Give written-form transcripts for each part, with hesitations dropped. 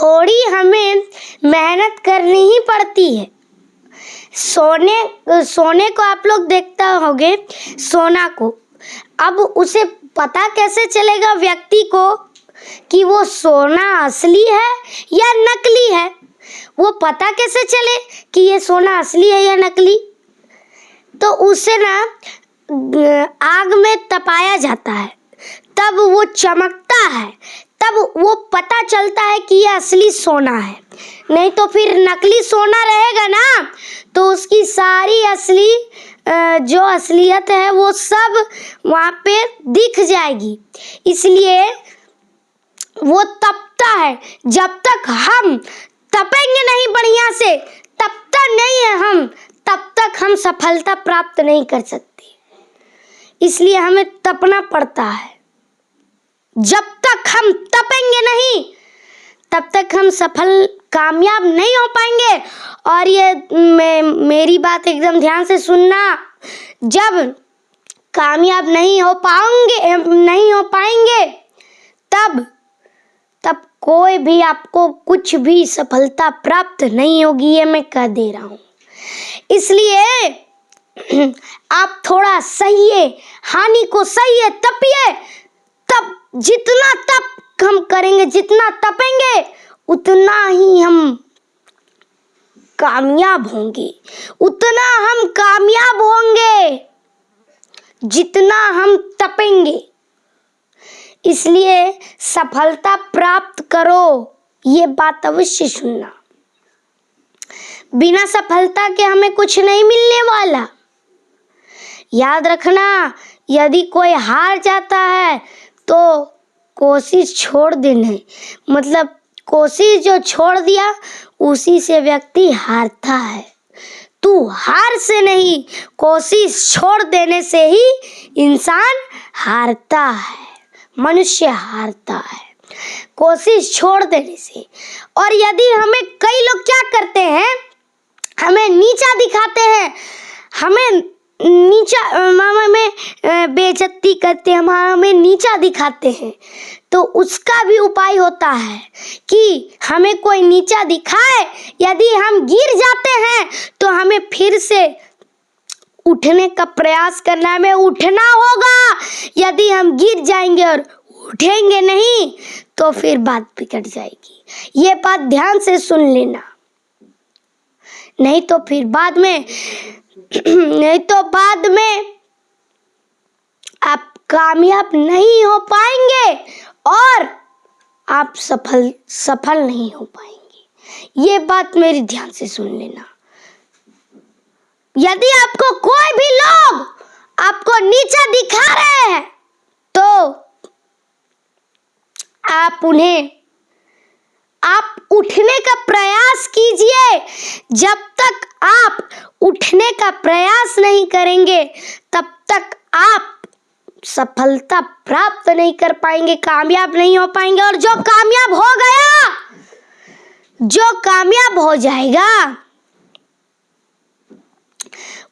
थोड़ी हमें मेहनत करनी ही पड़ती है। सोने को आप लोग देखता होंगे, सोना को। अब उसे पता कैसे चलेगा व्यक्ति को कि वो सोना असली है या नकली है? वो पता कैसे चले कि ये सोना असली है या नकली? तो उसे ना आग में तपाया जाता है, तब वो चमकता है, तब वो पता चलता है कि ये असली सोना है। नहीं तो फिर नकली सोना रहेगा ना, तो उसकी सारी असली जो असलियत है वो सब वहाँ पे दिख जाएगी। इसलिए वो तपता है। जब तक हम तपेंगे नहीं बढ़िया से, तब तक नहीं है हम, तब तक हम सफलता प्राप्त नहीं कर सकते। इसलिए हमें तपना पड़ता है। जब तक हम तपेंगे नहीं, तब तक हम कामयाब नहीं हो पाएंगे। और ये मेरी बात एकदम ध्यान से सुनना, जब कामयाब नहीं हो पाएंगे तब कोई भी आपको कुछ भी सफलता प्राप्त नहीं होगी, ये मैं कह दे रहा हूँ। इसलिए आप थोड़ा सहिए, हानि को सहिए, तपिए। तब जितना तप हम करेंगे, जितना तपेंगे, उतना ही हम कामयाब होंगे, उतना हम कामयाब होंगे जितना हम तपेंगे। इसलिए सफलता प्राप्त करो, ये बात अवश्य सुनना। बिना सफलता के हमें कुछ नहीं मिलने वाला। याद रखना, यदि कोई हार जाता है तो कोशिश छोड़ देना, मतलब कोशिश जो छोड़ दिया उसी से व्यक्ति हारता है। तू हार से नहीं, कोशिश छोड़ देने से ही इंसान हारता है, मनुष्य हारता है, कोशिश छोड़ देने से। और यदि हमें कई लोग क्या करते हैं, हमें नीचा दिखाते हैं, हमें बेइज्जती करते हैं, हमें नीचा दिखाते हैं, तो उसका भी उपाय होता है कि हमें कोई नीचा दिखाए, यदि हम गिर जाते हैं तो हमें फिर से उठने का प्रयास करना है, हमें उठना होगा। यदि हम गिर जाएंगे और उठेंगे नहीं तो फिर बात बिगड़ जाएगी। ये बात ध्यान से सुन लेना, नहीं तो फिर बाद में आप कामयाब नहीं हो पाएंगे और आप सफल नहीं हो पाएंगे। ये बात मेरी ध्यान से सुन लेना। यदि आपको कोई भी लोग आपको नीचा दिखा रहे हैं तो आप उठने का प्रयास कीजिए। जब तक आप उठने का प्रयास नहीं करेंगे तब तक आप सफलता प्राप्त नहीं कर पाएंगे, कामयाब नहीं हो पाएंगे। और जो कामयाब हो गया, जो कामयाब हो जाएगा,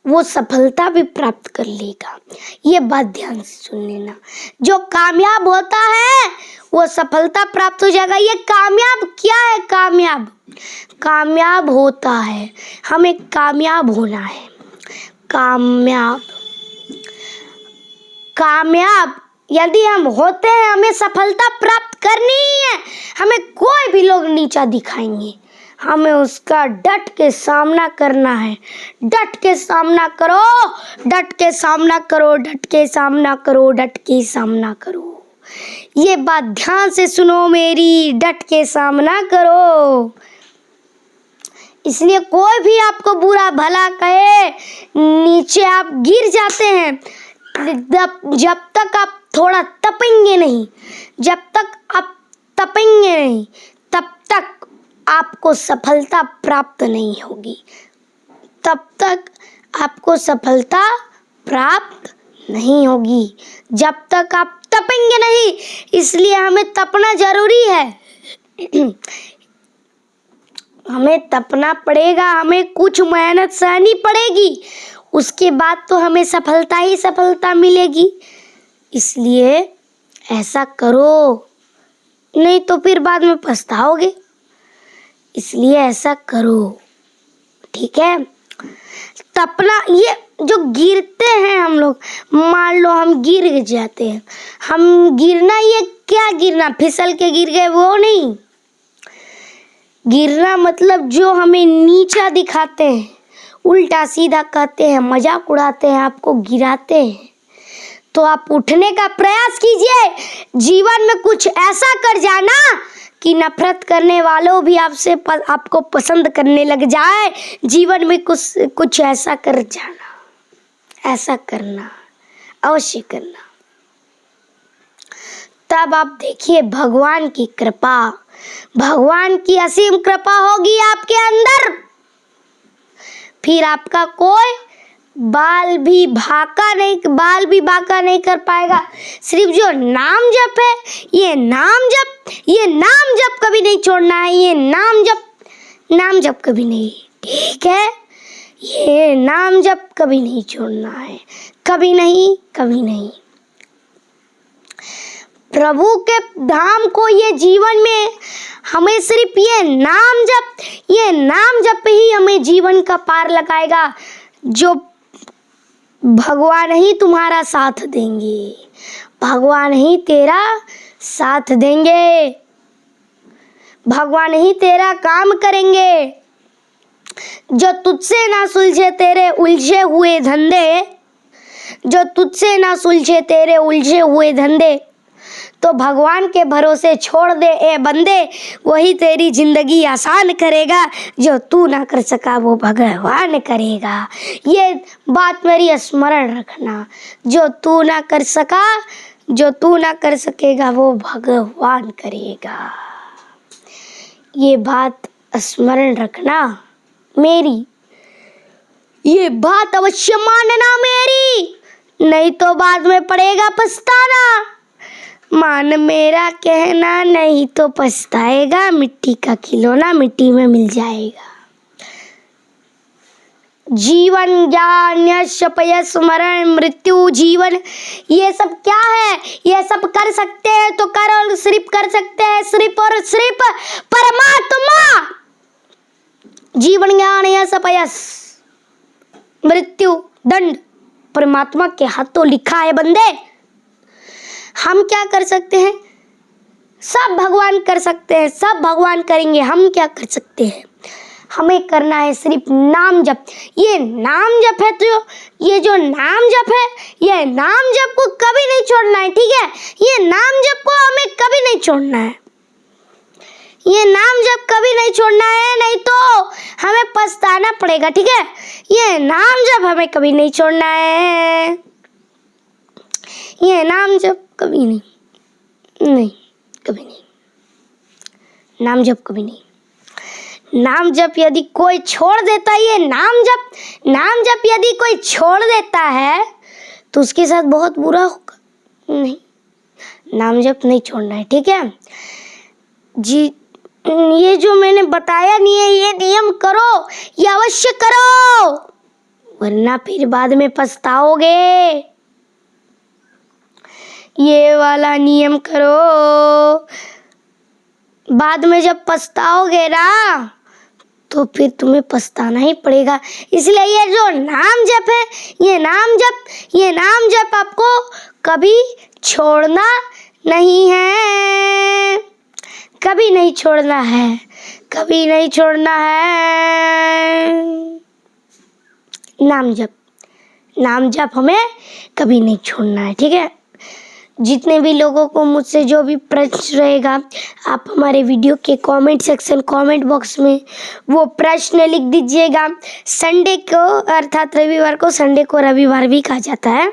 वो सफलता भी प्राप्त कर लेगा। ये बात ध्यान से सुन लेना। जो कामयाब होता है वो सफलता प्राप्त हो जाएगा। ये कामयाब क्या है? कामयाब होता है, हमें कामयाब होना है। कामयाब यदि हम होते हैं, हमें सफलता प्राप्त करनी ही है। हमें कोई भी लोग नीचा दिखाएंगे, हमें उसका डट के सामना करना है। डट के सामना करो, डट के सामना करो, डट के सामना करो, डट के सामना करो। ये बात ध्यान से सुनो मेरी, डट के सामना करो। इसलिए कोई भी आपको बुरा भला कहे, नीचे आप गिर जाते हैं, जब तक आप थोड़ा तपेंगे नहीं, जब तक आप तपेंगे नहीं, तब तक आपको सफलता प्राप्त नहीं होगी, तब तक आपको सफलता प्राप्त नहीं होगी, जब तक आप तपेंगे नहीं। इसलिए हमें तपना जरूरी है। हमें तपना पड़ेगा, हमें कुछ मेहनत सहनी पड़ेगी, उसके बाद तो हमें सफलता ही सफलता मिलेगी। इसलिए ऐसा करो, नहीं तो फिर बाद में पछताओगे। इसलिए ऐसा करो, ठीक है। तपना, ये जो गिरते हैं हम लोग, मान लो हम गिर जाते हैं, हम गिरना, ये क्या गिरना, फिसल के गिर गए वो नहीं। गिरना मतलब जो हमें नीचा दिखाते हैं, उल्टा सीधा कहते हैं, मजाक उड़ाते हैं, आपको गिराते हैं, तो आप उठने का प्रयास कीजिए। जीवन में कुछ ऐसा कर जाना कि नफरत करने वालों भी आपको पसंद करने लग जाए। जीवन में कुछ ऐसा कर जाना, ऐसा करना, अवश्य करना। तब आप देखिए भगवान की कृपा, भगवान की असीम कृपा होगी आपके अंदर। फिर आपका कोई बाल भी बांका नहीं कर पाएगा। सिर्फ जो नाम जप है, ये नाम जप कभी नहीं छोड़ना है। ये नाम जप कभी नहीं, ठीक है। ये नाम जप कभी नहीं छोड़ना है, कभी नहीं। प्रभु के धाम को ये जीवन में हमें सिर्फ ये नाम जप ही हमें जीवन का पार लगाएगा। जो भगवान ही तुम्हारा साथ देंगे, भगवान ही तेरा साथ देंगे, भगवान ही तेरा काम करेंगे। जो तुझसे ना सुलझे तेरे उलझे हुए धंधे, तो भगवान के भरोसे छोड़ दे ए बंदे, वही तेरी जिंदगी आसान करेगा। जो तू ना कर सका वो भगवान करेगा। ये बात मेरी स्मरण रखना, जो तू ना कर सकेगा वो भगवान करेगा। ये बात स्मरण रखना मेरी, ये बात अवश्य मानना मेरी, नहीं तो बाद में पड़ेगा पछताना। मान मेरा कहना, नहीं तो पछताएगा। मिट्टी का खिलौना मिट्टी में मिल जाएगा। जीवन ज्ञान यश पयस मरण मृत्यु जीवन, ये सब क्या है? ये सब कर सकते हैं तो कर, और सिर्फ कर सकते हैं सिर्फ और सिर्फ परमात्मा। जीवन ज्ञान यश पयस मृत्यु दंड परमात्मा के हाथों लिखा है बंदे। हम क्या कर सकते हैं? सब भगवान कर सकते हैं, सब भगवान करेंगे। हम क्या कर सकते हैं? हमें करना है सिर्फ नाम जप। ये नाम जप है, तो ये जो नाम जप है, ये नाम जप को कभी नहीं छोड़ना है, ठीक है। ये नाम जप को हमें कभी नहीं छोड़ना है, ये नाम जप कभी नहीं छोड़ना है, नहीं तो हमें पछताना पड़ेगा, ठीक है। ये नाम जप हमें कभी नहीं छोड़ना है, ये नाम जप कभी नहीं, कभी नहीं। नाम जप कभी नहीं। नाम जप यदि कोई छोड़ देता है, ये नाम जप यदि कोई छोड़ देता है तो उसके साथ बहुत बुरा होगा। नहीं, नाम जप नहीं छोड़ना है, ठीक है जी। ये जो मैंने बताया नहीं है, ये नियम करो, ये अवश्य करो, वरना फिर बाद में पछताओगे। ये वाला नियम करो, बाद में जब पछताओगे ना तो फिर तुम्हें पछताना ही पड़ेगा। इसलिए ये जो नाम जप है, ये नाम जप आपको कभी छोड़ना नहीं है, कभी नहीं छोड़ना है, कभी नहीं छोड़ना है। नाम जप हमें कभी नहीं छोड़ना है, ठीक है। जितने भी लोगों को मुझसे जो भी प्रश्न रहेगा, आप हमारे वीडियो के कमेंट बॉक्स में वो प्रश्न लिख दीजिएगा। संडे को अर्थात रविवार को, संडे को रविवार भी कहा जाता है,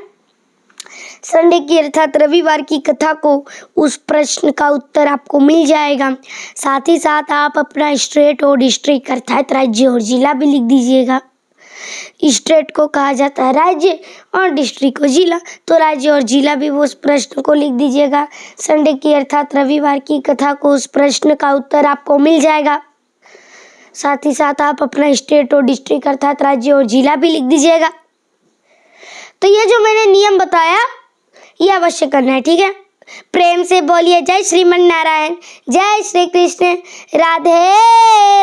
संडे की अर्थात रविवार की कथा को, उस प्रश्न का उत्तर आपको मिल जाएगा। साथ ही साथ आप अपना स्टेट और डिस्ट्रिक्ट अर्थात राज्य और जिला भी लिख दीजिएगा। स्टेट को कहा जाता है राज्य और डिस्ट्रिक्ट को जिला, तो राज्य और जिला भी वो उस प्रश्न को लिख दीजिएगा। संडे की अर्थात रविवार की कथा को, उस प्रश्न का उत्तर आपको मिल जाएगा। साथ ही साथ आप अपना स्टेट और डिस्ट्रिक्ट अर्थात राज्य और जिला भी लिख दीजिएगा। तो ये जो मैंने नियम बताया ये अवश्य करना है, ठीक है। प्रेम से बोलिए जय श्रीमन नारायण, जय श्री कृष्ण, राधे